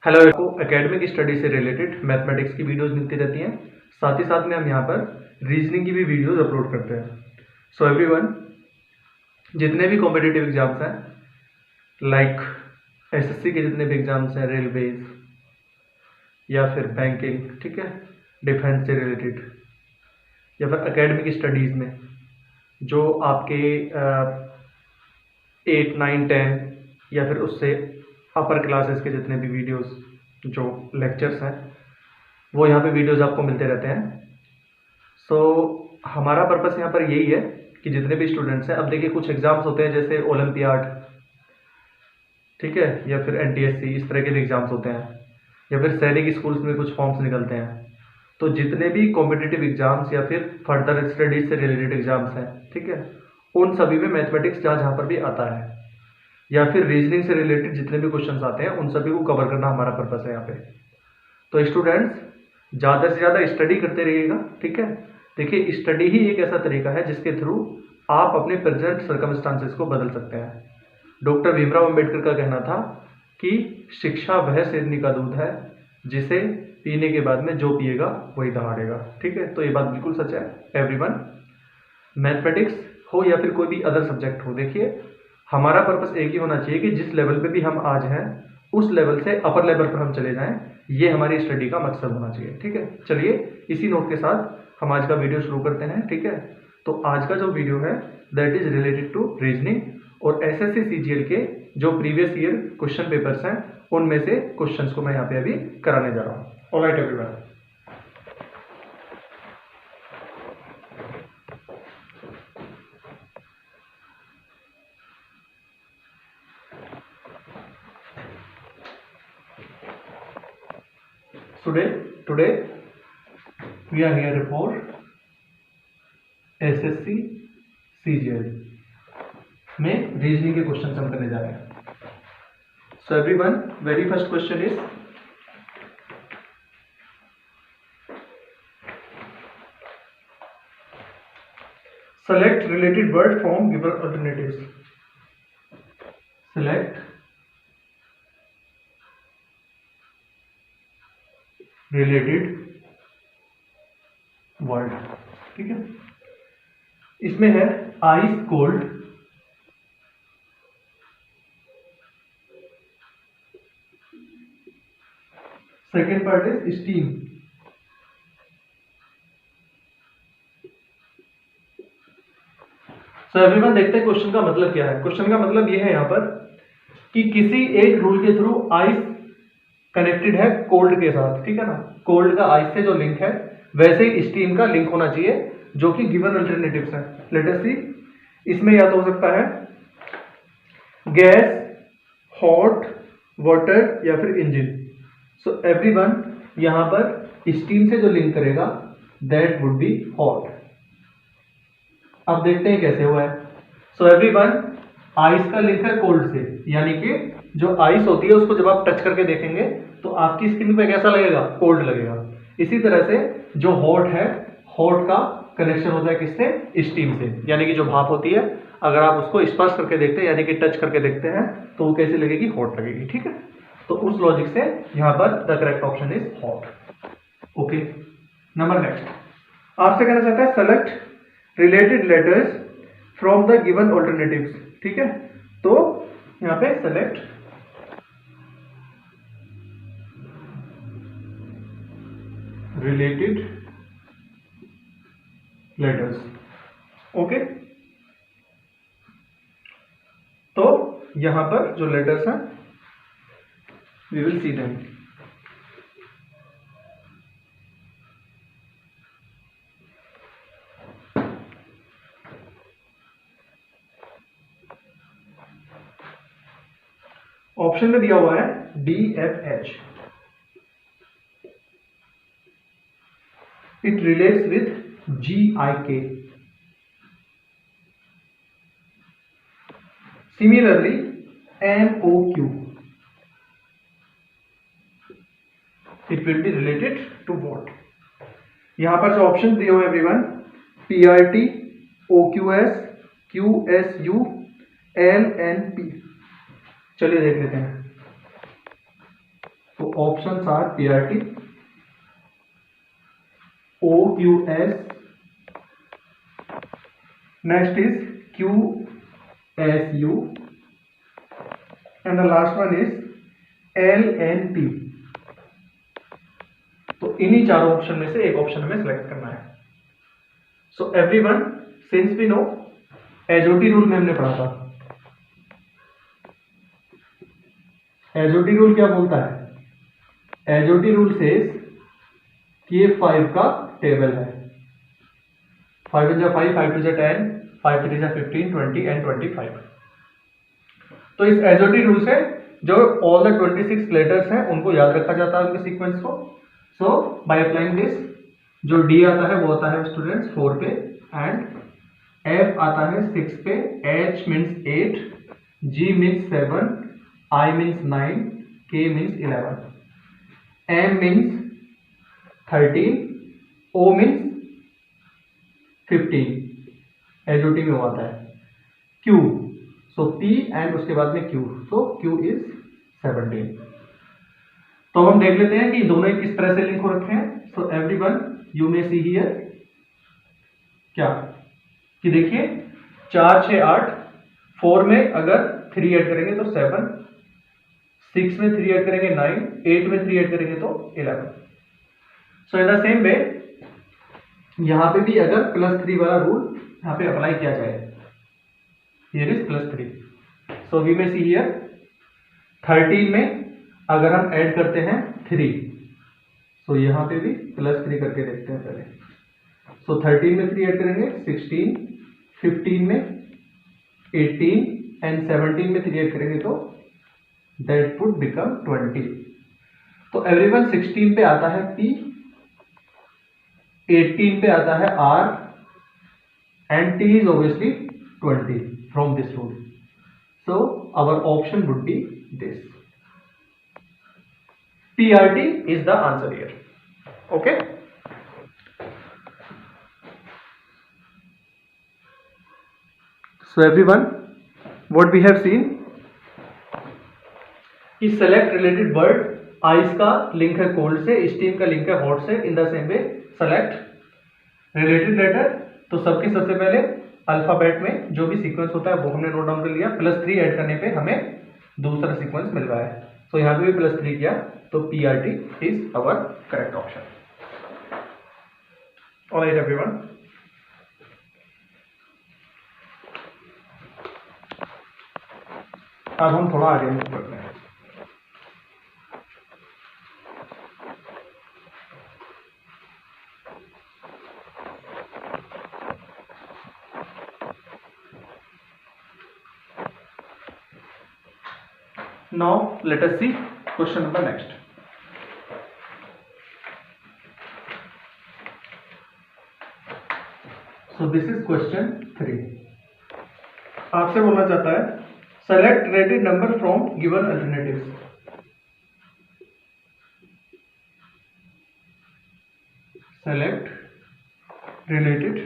Hello, आपको academic study से related mathematics की वीडियोस मिलती रहती हैं। साथ ही साथ में हम यहाँ पर रीजनिंग की भी वीडियोस अपलोड करते हैं। सो एवरीवन, जितने भी कॉम्पिटिटिव एग्जाम्स हैं, लाइक एसएससी के जितने भी एग्जाम्स हैं, रेलवेज या फिर बैंकिंग, ठीक है, डिफेंस से रिलेटेड, या फिर एकेडमिक स्टडीज़ में जो आपके 8, 9, 10 या फिर उससे अपर क्लासेस के जितने भी वीडियोस जो लेक्चर्स हैं, वो यहाँ पे वीडियोस आपको मिलते रहते हैं। सो हमारा पर्पस यहाँ पर यही है कि जितने भी स्टूडेंट्स हैं, अब देखिए कुछ एग्जाम्स होते हैं जैसे ओलंपियाड, ठीक है, या फिर एनटीएससी, इस तरह के भी एग्जाम्स होते हैं, या फिर सैनिक स्कूल्स में कुछ फॉर्म्स निकलते हैं। तो जितने भी कॉम्पिटिटिव एग्जाम्स या फिर फर्दर स्टडीज से रिलेटेड एग्जाम्स हैं, ठीक है, उन सभी में मैथमेटिक्स जहाँ पर भी आता है, या फिर रीजनिंग से रिलेटेड जितने भी क्वेश्चंस आते हैं, उन सभी को कवर करना हमारा पर्पस है यहाँ पे। तो स्टूडेंट्स ज़्यादा से ज़्यादा स्टडी करते रहिएगा, ठीक है। देखिए, स्टडी ही एक ऐसा तरीका है जिसके थ्रू आप अपने प्रेजेंट सर्कमस्टांसेस को बदल सकते हैं। डॉक्टर भीमराव अंबेडकर का कहना था कि शिक्षा वह शेरनी का दूध है जिसे पीने के बाद में जो पिएगा वही दहाड़ेगा, ठीक है। तो ये बात बिल्कुल सच है एवरीवन। मैथमेटिक्स हो या फिर कोई भी अदर सब्जेक्ट हो, देखिए हमारा पर्पस एक ही होना चाहिए कि जिस लेवल पे भी हम आज हैं, उस लेवल से अपर लेवल पर हम चले जाएं। ये हमारी स्टडी का मकसद होना चाहिए, ठीक है। चलिए, इसी नोट के साथ हम आज का वीडियो शुरू करते हैं, ठीक है। तो आज का जो वीडियो है that is related to reasoning और एसएससी सीजीएल के जो प्रीवियस ईयर क्वेश्चन पेपर्स हैं, उनमें से क्वेश्चंस को मैं यहाँ पे अभी कराने जा रहा हूँ। Alright everyone, today we are here for SSC CGL में रीजनिंग के क्वेश्चन हम करने जा रहे हैं। So everyone, very first question is select related word from given alternatives. Select related word, ठीक है। इसमें है ice cold, second part is steam, so everyone देखते हैं क्वेश्चन का मतलब क्या है। क्वेश्चन का मतलब ये है यहाँ पर कि किसी एक रूल के थ्रू आइस कनेक्टेड है कोल्ड के साथ, ठीक है ना। कोल्ड का आइस से जो लिंक है, वैसे ही स्टीम का लिंक होना चाहिए, जो कि गिवन अल्टरनेटिव्स है। लेट अस सी, इसमें या तो हो सकता है गैस, हॉट, वाटर या फिर इंजन। सो एवरीवन, यहां पर स्टीम से जो लिंक करेगा दैट वुड बी हॉट। अब देखते हैं कैसे हुआ है। सो एवरीवन, आइस का लिंक है कोल्ड से, यानी कि जो आइस होती है उसको जब आप टच करके देखेंगे तो आपकी स्किन पे कैसा लगेगा? कोल्ड लगेगा। इसी तरह से जो हॉट है, हॉट का कनेक्शन होता है किससे? स्टीम से, यानी कि जो भाप होती है, अगर आप उसको स्पर्श करके देखते हैं यानी कि टच करके देखते हैं तो वो कैसी लगेगी? हॉट लगेगी, ठीक है। तो उस लॉजिक से यहां पर the correct option is hot. Okay, number next आपसे कहना चाहता है select related letters from the given alternatives, ठीक है। तो यहां पे सेलेक्ट रिलेटेड लेटर्स, ओके। तो यहां पर जो लेटर्स हैं we will see them. Option में दिया हुआ है DFH, it relates with GIK। Similarly MOQ, it will be related to what. यहां पर जो ऑप्शन दिए हुए everyone, PRT, OQS, QSU, LNP। चलिए देख लेते हैं। तो options are PRT, OQS, next is QSU, and the last one is LNP. तो इन्हीं चारों ऑप्शन में से एक ऑप्शन हमें सेलेक्ट करना है. So everyone, since we know एजओटी रूल में हमने पढ़ा था. एजओटी रूल क्या बोलता है? एजओटी रूल सेज कि ये 5 का टेबल है. 5 1 5, 5 2 10, 5 3 15, 20 एंड 25. तो इस एजओटी रूल से जो ऑल द 26 लेटर्स हैं उनको याद रखा जाता है, उनके सीक्वेंस को. सो बाय अप्लाइंग दिस, जो डी आता है वो आता है स्टूडेंट्स 4 पे, एंड एफ आता है 6 पे, H means 8, G means 7, I means 9, K means 11, M means 13, O means 15. एजओटी में वो आता है. क्यू, सो पी एंड उसके बाद में क्यू, सो क्यू इज 17. तो हम देख लेते हैं कि दोनों किस तरह से लिंक हो रखे हैं. So everyone, you may see here क्या कि देखिए 4 6 8, 4 में अगर 3 ऐड करेंगे तो 7, 6 में 3 ऐड करेंगे 9, 8 में 3 ऐड करेंगे तो 11. सो इन द सेम वे यहां पे भी अगर +3 वाला रूल यहां पे अप्लाई किया जाए, here is +3. So we may see here 13 में अगर हम ऐड करते हैं 3, सो यहां पे भी +3 करके देखते हैं पहले. सो 13 में 3 ऐड करेंगे 16, 15 में 18 एंड 17 में 3 ऐड करेंगे तो दैट वुड बिकम 20. तो एवरीवन 16 पे आता है P, 18 पे आता है R, and T is obviously 20 from this rule. So our option would be this. PRT is the answer here. Okay. So everyone, what we have seen is select related word. Ice का link है cold से, steam का link है hot से. In the same way select related letter. तो सबके सबसे पहले अल्फाबेट में जो भी सीक्वेंस होता है वो हमने नोट डाउन कर लिया. +3 ऐड करने पे हमें दूसरा सीक्वेंस मिल रहा है. तो यहां पे भी +3 किया, तो PRT is our correct option. Alright everyone, अब हम थोड़ा आगे मूव करते हैं. Now let us see question number next. So this is question 3. आपसे बोलना चाहता है select related number from given alternatives. Select related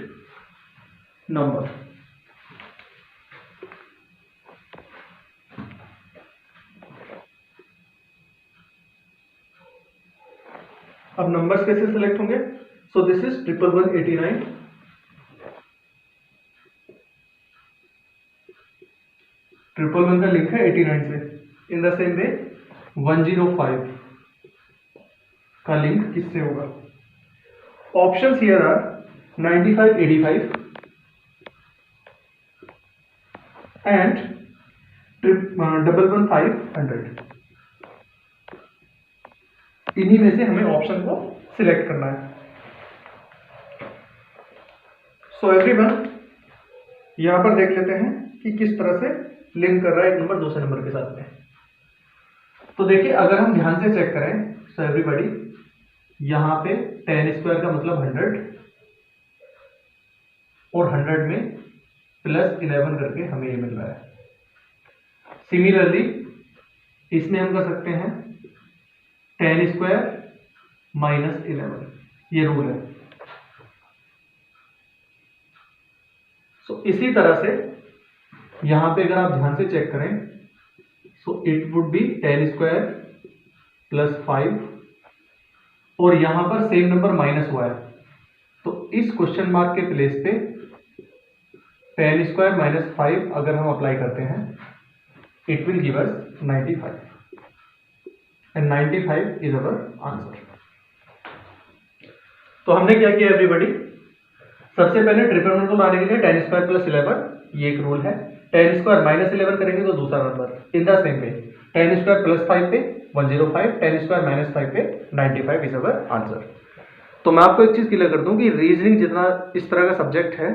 number. अब नंबर्स कैसे सिलेक्ट होंगे? सो दिस इज 1189, ट्रिपल वन का लिंक है 89 से. इन द सेम वे 105 का लिंक किससे होगा? Options here are 95 85 and 115 100. इन्हीं में से हमें ऑप्शन को सिलेक्ट करना है. सो एवरीवन, यहां पर देख लेते हैं कि किस तरह से लिंक कर रहा है एक नंबर दूसरे नंबर के साथ में. तो देखिए, अगर हम ध्यान से चेक करें, सो एवरीबॉडी, यहां पे 10² का मतलब 100 और 100 में +11 करके हमें ये मिल रहा है. सिमिलरली इसमें हम कर सकते हैं 10² -11, ये रूल है. सो इसी तरह से यहां पे अगर आप ध्यान से चेक करें, सो इट वुड बी 10² +5 और यहां पर सेम नंबर माइनस हुआ है, तो इस क्वेश्चन मार्क के प्लेस पे 10² - 5 अगर हम अप्लाई करते हैं, it will give us 95 and 95 is our answer. तो हमने क्या किया एवरीबॉडी, सबसे पहले ट्रिपल नंबर लाने के लिए 10² + 11 ये एक रूल है, 10² - 11 करेंगे तो दूसरा नंबर। इन द सेम वे 10² + 5 पे 105, 10² - 5 पे 95 इज अवर आंसर। तो मैं आपको एक चीज क्लियर कर दूं कि रीजनिंग जितना इस तरह का सब्जेक्ट है,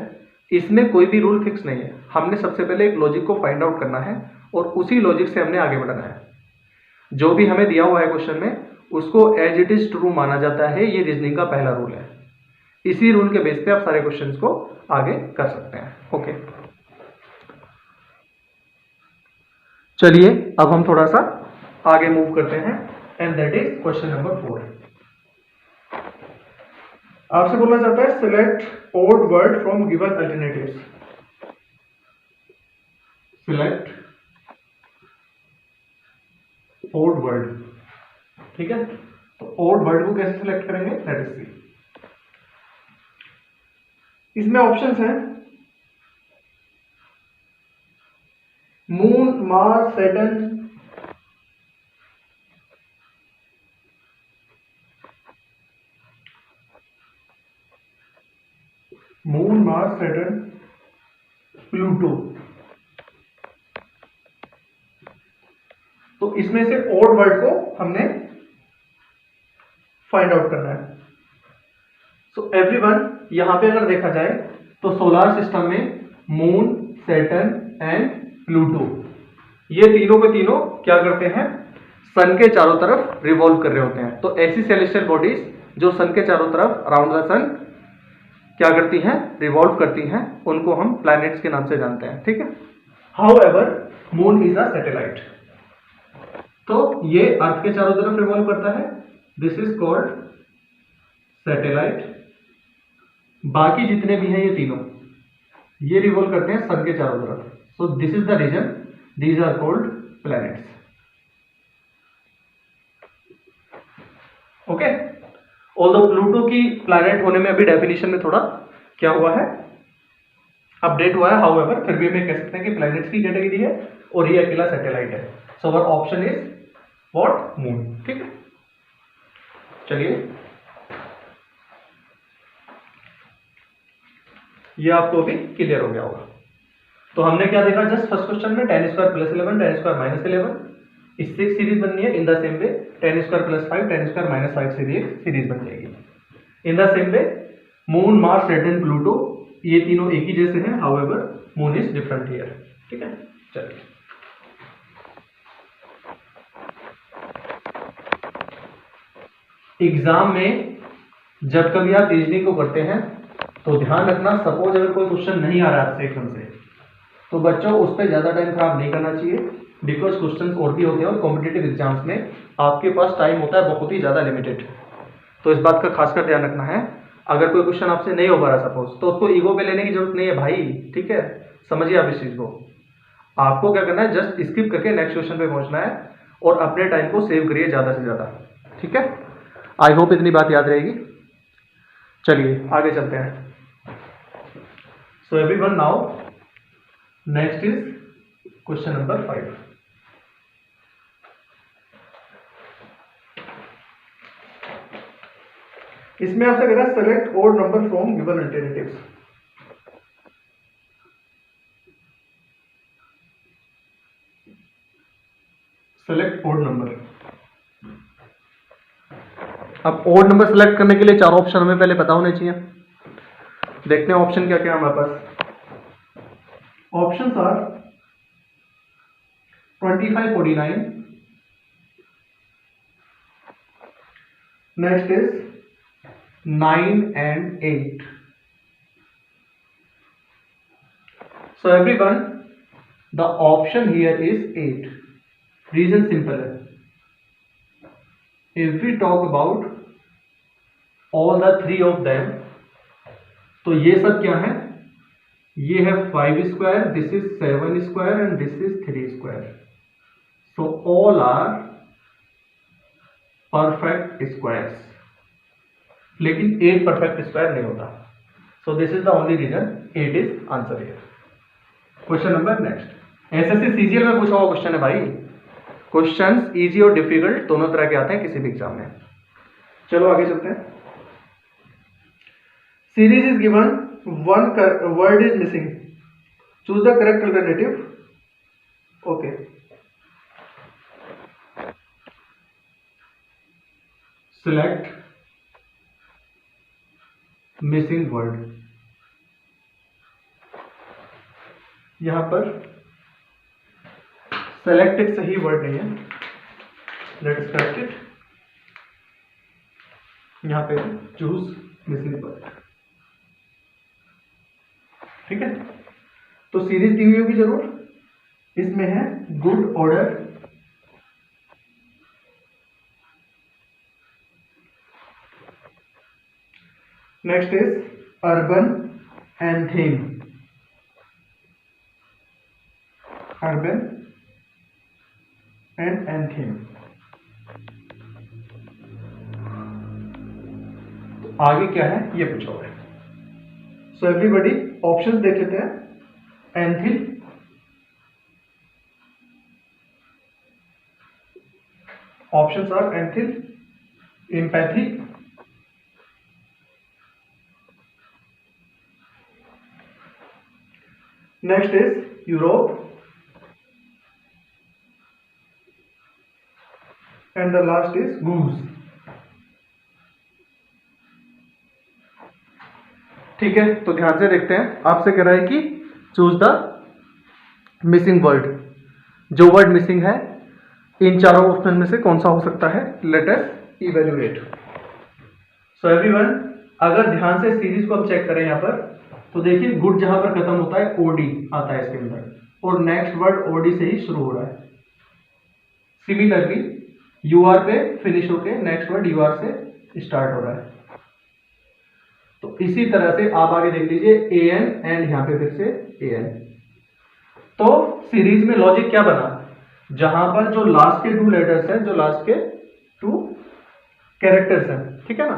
इसमें कोई भी रूल फिक्स नहीं है। हमने सबसे पहले एक लॉजिक को फाइंड आउट करना है और उसी लॉजिक से हमने आगे बढ़ना है। जो भी हमें दिया हुआ है क्वेश्चन में, उसको एज इट इज ट्रू माना जाता है। ये रीजनिंग का पहला रूल है। इसी रूल के बेस पे आप सारे क्वेश्चंस को आगे कर सकते हैं। ओके, चलिए अब हम थोड़ा सा आगे मूव करते हैं and that is question number 4। आपसे बोलना चाहता है select odd word from given alternatives. Select odd word, ठीक है। तो ओड वर्ड को कैसे सिलेक्ट करेंगे, लेट अस सी। इसमें ऑप्शंस हैं moon, Mars, Saturn, moon, Mars, Saturn, Pluto. तो इसमें से ओड वर्ड को हमने फाइंड आउट करना है। सो एवरीवन, यहां पे अगर देखा जाए तो सोलर सिस्टम में मून, सैटर्न एंड प्लूटो, ये तीनों के तीनों क्या करते हैं, सन के चारों तरफ रिवॉल्व कर रहे होते हैं। तो ऐसी सेलेस्टियल बॉडीज जो सन के चारों तरफ अराउंड द सन क्या करती हैं, रिवॉल्व करती हैं, उनको हम प्लैनेट्स के नाम से जानते हैं, ठीक है। However moon is a satellite, तो ये अर्थ के चारों तरफ रिवॉल्व करता है, दिस इज कॉल्ड सैटेलाइट। बाकी जितने भी हैं ये तीनों, ये रिवॉल्व करते हैं सन के चारों तरफ। So this is the reason these are called planets. Okay, although Pluto की प्लैनेट होने में अभी डेफिनेशन में थोड़ा क्या हुआ है, अपडेट हुआ है, हाउएवर फिर भी हम कह सकते हैं कि प्लैनेट्स की कैटेगरी है और ये अकेला सैटेलाइट है। So our option is what, moon, ठीक है। चलिए, ये आपको अभी क्लियर हो गया होगा। तो हमने क्या देखा जस्ट फर्स्ट क्वेश्चन में, 10² + 11, 10² - 11, इससे एक सीरीज बननी है। इन द सेम वे 10² + 5, 10² - 5 से भी एक सीरीज बन जाएगी। इन the same way moon, Mars, Saturn, Pluto ये तीनों एक ही जैसे हैं, however moon is different here, ठीक है। चलिए, एग्जाम में जब कभी आप रीजनिंग को करते हैं तो ध्यान रखना, सपोज अगर कोई क्वेश्चन नहीं आ रहा है आपसे एकदम से, तो बच्चों उस पर ज्यादा टाइम खराब नहीं करना चाहिए, बिकॉज क्वेश्चंस और भी होते हैं और कॉम्पिटिटिव एग्जाम्स में आपके पास टाइम होता है बहुत ही ज्यादा लिमिटेड। तो इस बात का खासकर ध्यान रखना है। अगर कोई क्वेश्चन आपसे नहीं हो पा रहा सपोज, तो उसको ईगो पे लेने की जरूरत नहीं है भाई, ठीक है। समझिए आप इस चीज को, आपको क्या करना है, जस्ट स्किप करके नेक्स्ट क्वेश्चन पे पहुंचना है और अपने टाइम को सेव करिए ज्यादा से ज्यादा, ठीक है। आई होप इतनी बात याद रहेगी। चलिए आगे चलते हैं। So everyone, now next is question number 5। इसमें आपसे कह रहा है select odd number from given alternatives. Select odd number. अब ओड नंबर सेलेक्ट करने के लिए चार ऑप्शन हमें पहले पता होने चाहिए। देखते हैं ऑप्शन क्या क्या हमारे पास। Options are 25, 49, next is 9 and 8. So everyone, the option here is 8. Reason simple है, if we talk about all the three of them, तो ये सब क्या है, ये है 5², this is 7² and this is 3². So all are perfect squares, लेकिन 8 perfect square नहीं होता। So this is the only reason 8 is answer here. Question number next, SSC CGL में पूछा हुआ क्वेश्चन है भाई। क्वेश्चंस इजी और डिफिकल्ट दोनों तरह के आते हैं किसी भी एग्जाम में। चलो आगे चलते हैं। Series is given, one word is missing, choose the correct alternative. Okay, select missing word. यहां पर सेलेक्टेड सही वर्ड नहीं है, लेट अस करेक्ट इट। यहां पे चूज मिसिंग वर्ड, ठीक है। तो सीरीज दी हुई होगी जरूर, इसमें है good order, next is urban anthem, urban and anthem. तो आगे क्या है ये पूछा हुआ है। सो एवरीबॉडी ऑप्शंस देख लेते हैं। Anthill, options are anthill, empathy, next is Europe, and the last is goose. ठीक है, तो ध्यान से देखते हैं। आपसे कह रहा है कि चूज द मिसिंग वर्ड, जो वर्ड मिसिंग है इन चारों ऑप्शन में से कौन सा हो सकता है, let us evaluate. So everyone, अगर ध्यान से सीरीज को हम चेक करें यहां पर, तो देखिए गुड जहां पर खत्म होता है ओडी आता है इसके अंदर, और नेक्स्ट वर्ड ओडी से ही शुरू हो रहा है। सिमिलरली यूआर पे फिनिश होके नेक्स्ट वर्ड यूआर से स्टार्ट हो रहा है। तो इसी तरह से आप आगे देख लीजिए एएन एंड यहां पे फिर से एएन। तो सीरीज में लॉजिक क्या बना, जहां पर जो लास्ट के 2 लेटर्स हैं, जो लास्ट के 2 कैरेक्टर्स हैं, ठीक है ना,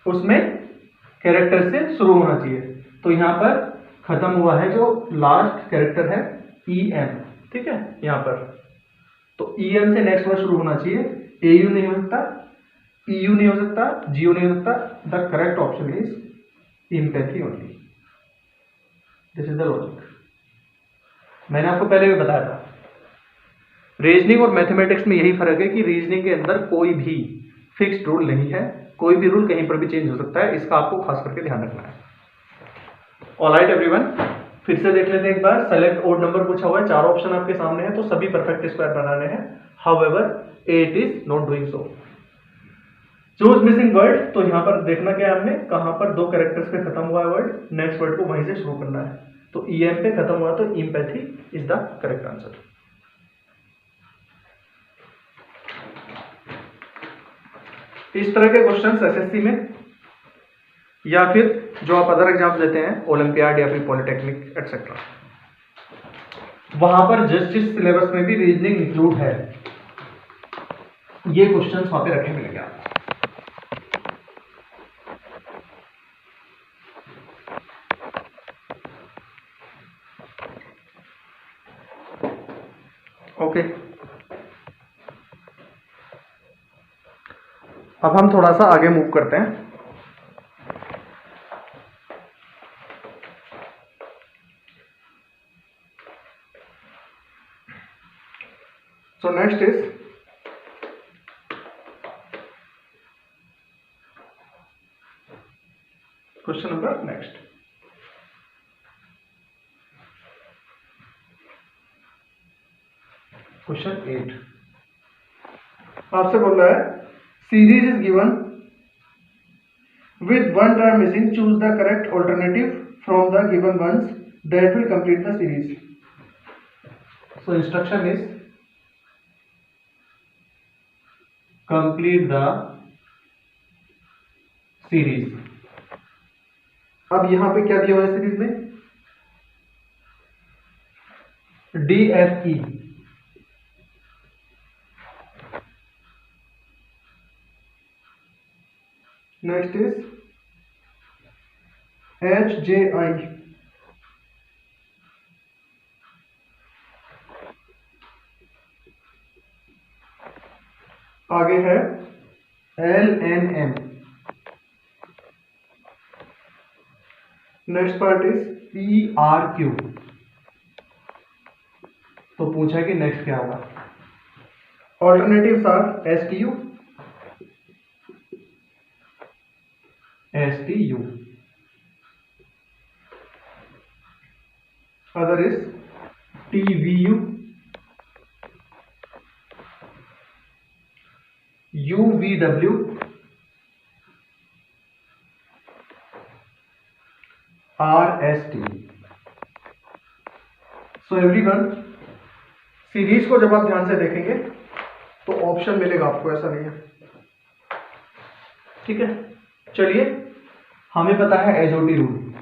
उसमें कैरेक्टर से शुरू होना चाहिए। तो यहां पर खत्म हुआ है जो लास्ट कैरेक्टर है ईएम, ठीक है यहां पर। तो ईएम से नेक्स्ट वर्ड शुरू होना चाहिए। एयू नहीं हो सकता, ईयू नहीं हो सकता, जीओ नहीं हो सकता। The correct option is empathy only. This is the logic. मैंने आपको पहले भी बताया था, रीजनिंग और मैथमेटिक्स में यही फर्क है कि रीजनिंग के अंदर कोई भी फिक्स्ड रूल नहीं है, कोई भी रूल कहीं पर भी चेंज हो सकता है, इसका आपको खास करके ध्यान रखना है। ऑलराइट एवरीवन, फिर से देख लेते हैं एक बार। सेलेक्ट ओड नंबर पूछा हुआ है, 4 ऑप्शन आपके सामने हैं, तो सभी परफेक्ट स्क्वायर बनाने हैं। However 8 is not doing so. Choose missing word, तो यहां पर देखना क्या है, हमने कहां पर 2 कैरेक्टर्स पे खत्म हुआ है वर्ड, नेक्स्ट वर्ड को वहीं से शुरू करना है। तो ईएम पे खत्म हुआ, तो empathy is the correct answer. इस तरह के क्वेश्चंस एसएससी में या फिर जो आप अदर एग्जाम्स देते हैं, ओलंपियाड या फिर पॉलिटेक्निक एटसेट्रा, वहां पर जस्टिस सिलेबस में भी रीजनिंग इंक्लूड है। ये क्वेश्चंस वहां पे रखे मिलेंगे आपको। ओके, अब हम थोड़ा सा आगे मूव करते हैं। So next is question number next. Question 8 आपसे बोल रहा है series is given with one term missing, choose the correct alternative from the given ones that will complete the series. So instruction is complete the series. अब यहां पे क्या दिया हुआ है सीरीज में, DFE, नेक्स्ट इज HJI, आगे है LNM, next part is PRQ। तो पूछा है कि नेक्स्ट क्या होगा। Alternatives are STU, other is TVU, UVW, RST। So everyone, series को जब आप ध्यान से देखेंगे तो ऑप्शन मिलेगा आपको, ऐसा नहीं है। ठीक है, चलिए, हमें पता है एजोटी रूल।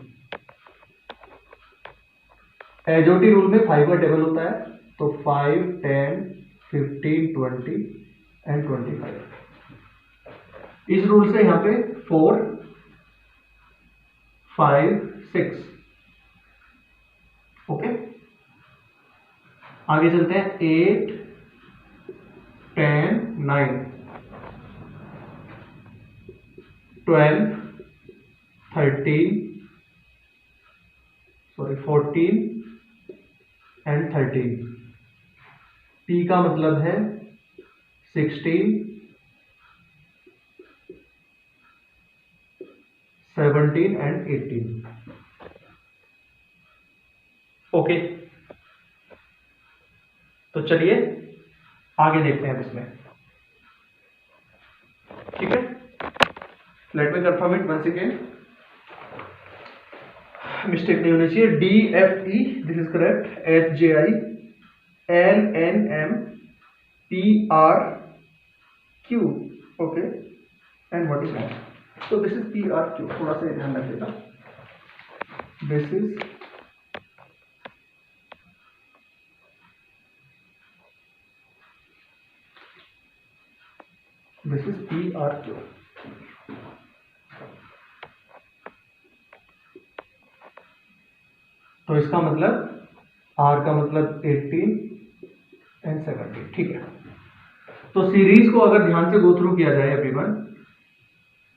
एजोटी रूल में 5 का टेबल होता है, तो 5, 10, 15, 20 एंड 25। इस रूल से यहाँ पे 4, 5, 6। ओके, आगे चलते हैं। 8, 10, 9, 12, 13, 14 एंड 13। P का मतलब है 16, 17 एंड 18। ओके, तो चलिए आगे देखते हैं इसमें। ठीक है, let me confirm it once again, mistake नहीं होनी चाहिए। DFE, this is correct. HJI, LNM, PRQ, okay, and what is next? तो दिस इज PRQ, थोड़ा सा ध्यान रखिएगा। This is PRQ। तो इसका मतलब R का मतलब 18 एंड 17। ठीक है, तो सीरीज को अगर ध्यान से गो थ्रू किया जाए एवरीवन,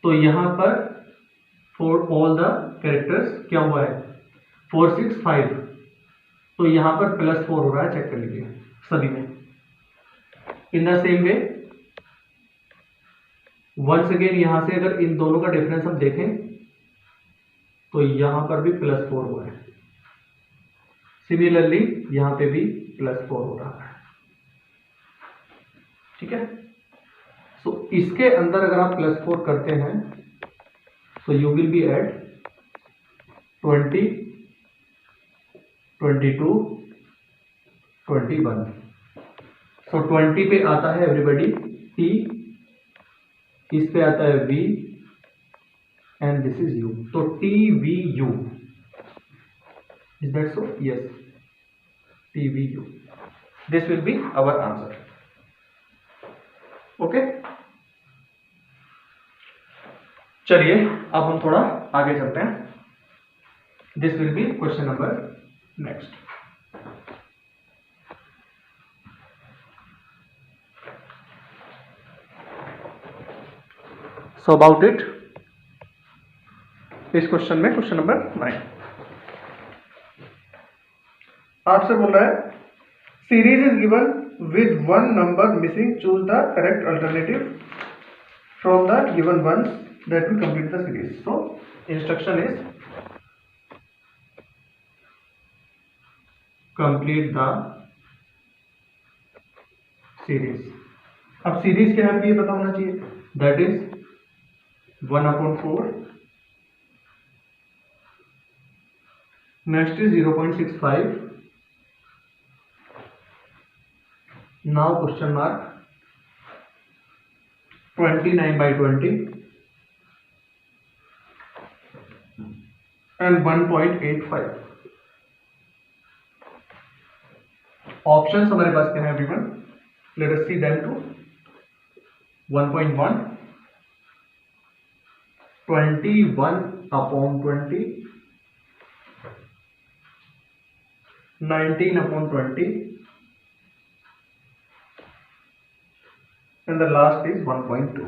तो यहां पर फॉर ऑल द कैरेक्टर्स क्या हुआ है? 4, 6, 5। तो यहां पर +4 हो रहा है, चेक कर लीजिए सभी में। In the same way once again यहां से अगर इन दोनों का डिफरेंस हम देखें तो यहां पर भी +4 हुआ है। सिमिलरली यहां पे भी +4 हो रहा है। ठीक है, सो इसके अंदर अगर आप +4 करते हैं तो यू विल बी एट 20, 22, 21। सो 20 पे आता है एवरीबॉडी T, इस पे आता है V and this is U। तो TVU, is that so? Yes, TVU, this will be our answer. Okay, चलिए अब हम थोड़ा आगे चलते हैं। This will be question number next. So about it, इस क्वेश्चन में क्वेश्चन नंबर 9 आपसे बोल रहा है, series is given with 1 number missing, choose the correct alternative from the given ones that will complete the series. So instruction is complete the series. अब series क्या है ये पता होना चाहिए। That is 1/4, next is 0.65, now question mark 29/20 and 1.85। Options हमारे पास क्या है everyone? Let us see them too. 1.1, 21/20, 19/20, and the last is 1.2.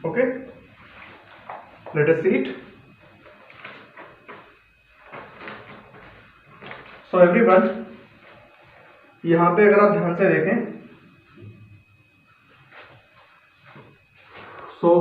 Okay, let us see it. So everyone, यहाँ पे अगर आप ध्यान से देखें, so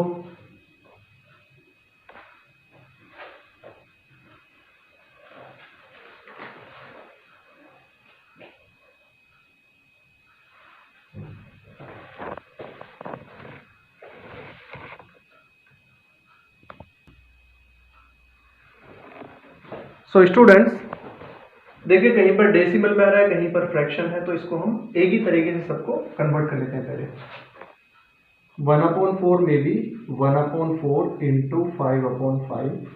स्टूडेंट्स देखिए, कहीं पर डेसिमल में आ रहा है, कहीं पर फ्रैक्शन है, तो इसको हम एक ही तरीके से सबको कन्वर्ट कर लेते हैं। पहले 1/4 में भी 1/4 इंटू 5/5,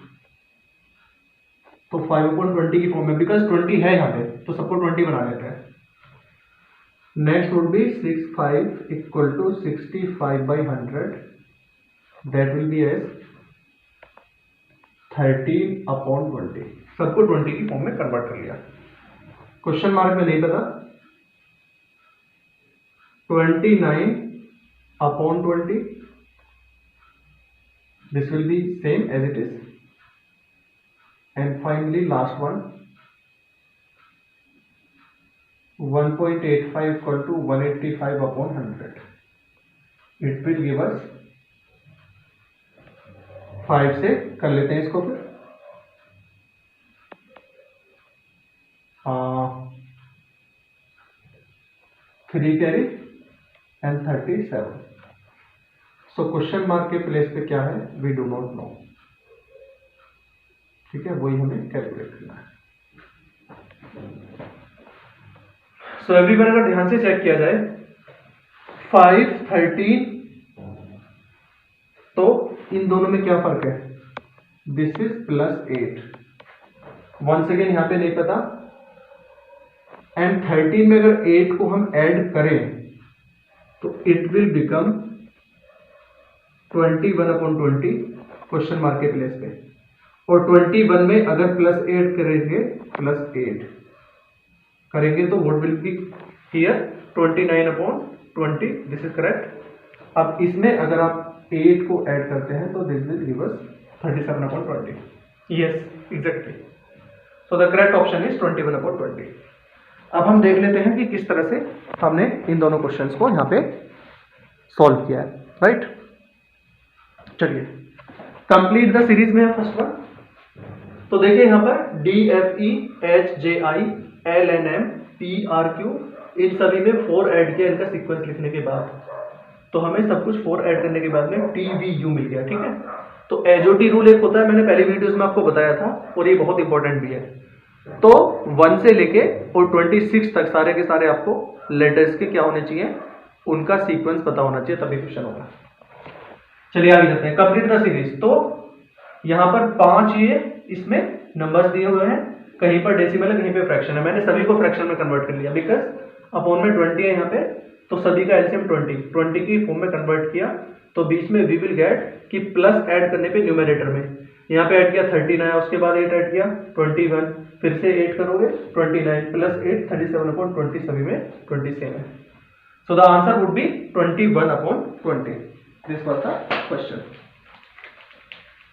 तो 5/20 की फॉर्म में, बिकॉज 20 है यहाँ पे तो सबको 20 बना लेते हैं। Next would be 65 equal to 65/100, that will be as 13/20, सबको 20 की फॉर्म में कन्वर्ट कर लिया। क्वेश्चन मार्क में नहीं पता, 29/20, this will be same as it is, and finally last one 1.85 equal to 185/100, it will give us 5 से कर लेते हैं इसको। फिर 3 carry and 37। So question mark के प्लेस पे क्या है, वी डू नॉट नो। ठीक है, वही हमें कैलकुलेट करना है। सो एवरीवन, अगर ध्यान से चेक किया जाए 5, 13, तो इन दोनों में क्या फर्क है, दिस इज +8। वंस अगेन यहाँ पे नहीं पता, एंड 13 में अगर 8 को हम ऐड करें तो it will become 21/20 question mark के प्लेस पे, और 21 में अगर +8 करेंगे, +8 करेंगे तो what will be here 29/20, this is correct. अब इसमें अगर आप 8 को ऐड करते हैं तो this will give us 37/20। Yes, exactly. So the correct option is 21/20। अब हम देख लेते हैं कि किस तरह से हमने इन दोनों क्वेश्चंस को यहाँ पे सॉल्व किया है, राइट। चलिए, कंप्लीट द सीरीज में है फर्स्ट वन। तो देखिए यहाँ पर DFEHJILNMPRQ इन सभी में 4 ऐड किया, इनका सीक्वेंस लिखने के बाद, तो हमें सब कुछ 4 ऐड करने के बाद में TVU मिल गया। ठीक है, तो एजोटी रूल एक होता है, मैंने पहली वीडियोस में आपको बताया था, और ये बहुत इंपॉर्टेंट भी है। तो 1 से लेके और 26 तक सारे के सारे आपको लेटर्स के क्या होने चाहिए, उनका सीक्वेंस पता होना चाहिए, तभी क्वेश्चन होगा। चलिए आगे चलते हैं, कंप्लीट द सीरीज। तो यहाँ पर 5 ये इसमें नंबर्स दिए हुए हैं, कहीं पर डेसिमल है, कहीं पे फ्रैक्शन है। मैंने सभी को फ्रैक्शन में कन्वर्ट कर लिया, बिकॉज अपॉन में 20 है यहाँ पे, तो सभी का एलसीएम 20 की फॉर्म में कन्वर्ट किया। तो बीच में वी विल गेट कि प्लस ऐड करने पे न्यूमरेटर में यहाँ पे ऐड किया 13 आया, उसके बाद 8 ऐड किया 21, फिर से 8 करोगे 29 +8 37/20, सभी में 20 सेम है। So the answer would be 21/20। This was the question.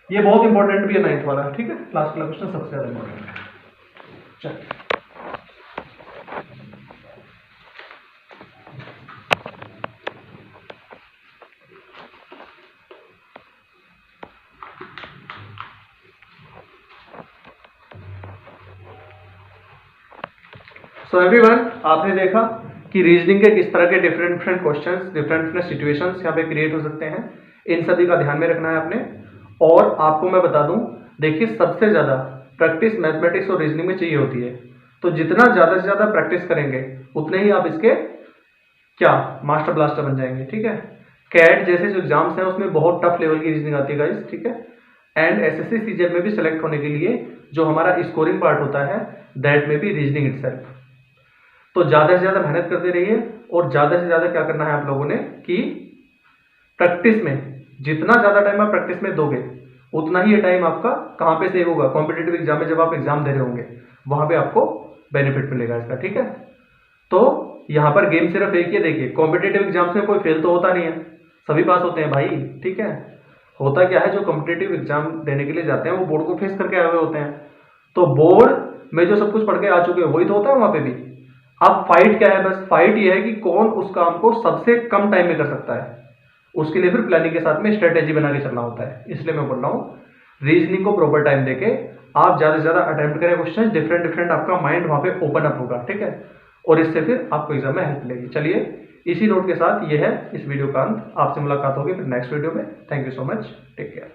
ये बहुत इंपॉर्टेंट भी है 9th वाला, ठीक है, लास्ट वाला क्वेश्चन सबसे ज्यादा इंपॉर्टेंट है। चलिए, सो एवरीवन, आपने देखा कि रीजनिंग के किस तरह के डिफरेंट क्वेश्चंस, डिफरेंट सिचुएशंस यहाँ पे क्रिएट हो सकते हैं। इन सभी का ध्यान में रखना है आपने। और आपको मैं बता दूं, देखिए सबसे ज़्यादा प्रैक्टिस मैथमेटिक्स और रीजनिंग में चाहिए होती है। तो जितना ज़्यादा से ज़्यादा प्रैक्टिस करेंगे उतने ही आप इसके क्या मास्टर ब्लास्टर बन जाएंगे। ठीक है, कैट जैसे जो एग्जाम्स हैं उसमें बहुत टफ लेवल की रीजनिंग आती है गाइस। ठीक है, एंड एसएससी सीजीएल में भी सेलेक्ट होने के लिए जो हमारा स्कोरिंग पार्ट होता है, दैट में भी रीजनिंग इटसेल्फ। तो ज़्यादा से ज़्यादा मेहनत करते रहिए, और ज़्यादा से ज़्यादा क्या करना है आप लोगों ने कि प्रैक्टिस में जितना ज़्यादा टाइम आप प्रैक्टिस में दोगे उतना ही ये टाइम आपका कहाँ पे सेव होगा, कॉम्पिटेटिव एग्जाम में जब आप एग्जाम दे रहे होंगे वहाँ पे आपको बेनिफिट मिलेगा इसका। ठीक है, तो यहाँ पर गेम सिर्फ एक ही, देखिए कॉम्पिटेटिव एग्जाम्स में कोई फेल तो होता नहीं है, सभी पास होते हैं भाई। ठीक है, होता क्या है, जो कॉम्पिटेटिव एग्जाम देने के लिए जाते हैं वो बोर्ड को फेस करके आए हुए होते हैं, तो बोर्ड में जो सब कुछ पढ़ के आ चुके हैं वही तो होता है वहाँ पे भी। अब फाइट क्या है, बस फाइट ये है कि कौन उस काम को सबसे कम टाइम में कर सकता है, उसके लिए फिर प्लानिंग के साथ में स्ट्रेटेजी बना के चलना होता है। इसलिए मैं बोल रहा हूँ रीजनिंग को प्रॉपर टाइम देके आप ज़्यादा से ज़्यादा अटेम्प्ट करें क्वेश्चन, डिफरेंट आपका माइंड वहाँ पे ओपन अप होगा। ठीक है, और इससे फिर आपको एग्जाम में हेल्प मिलेगी। चलिए इसी नोट के साथ ये है इस वीडियो का अंत, आपसे मुलाकात होगी फिर नेक्स्ट वीडियो में। Thank you so much, take care.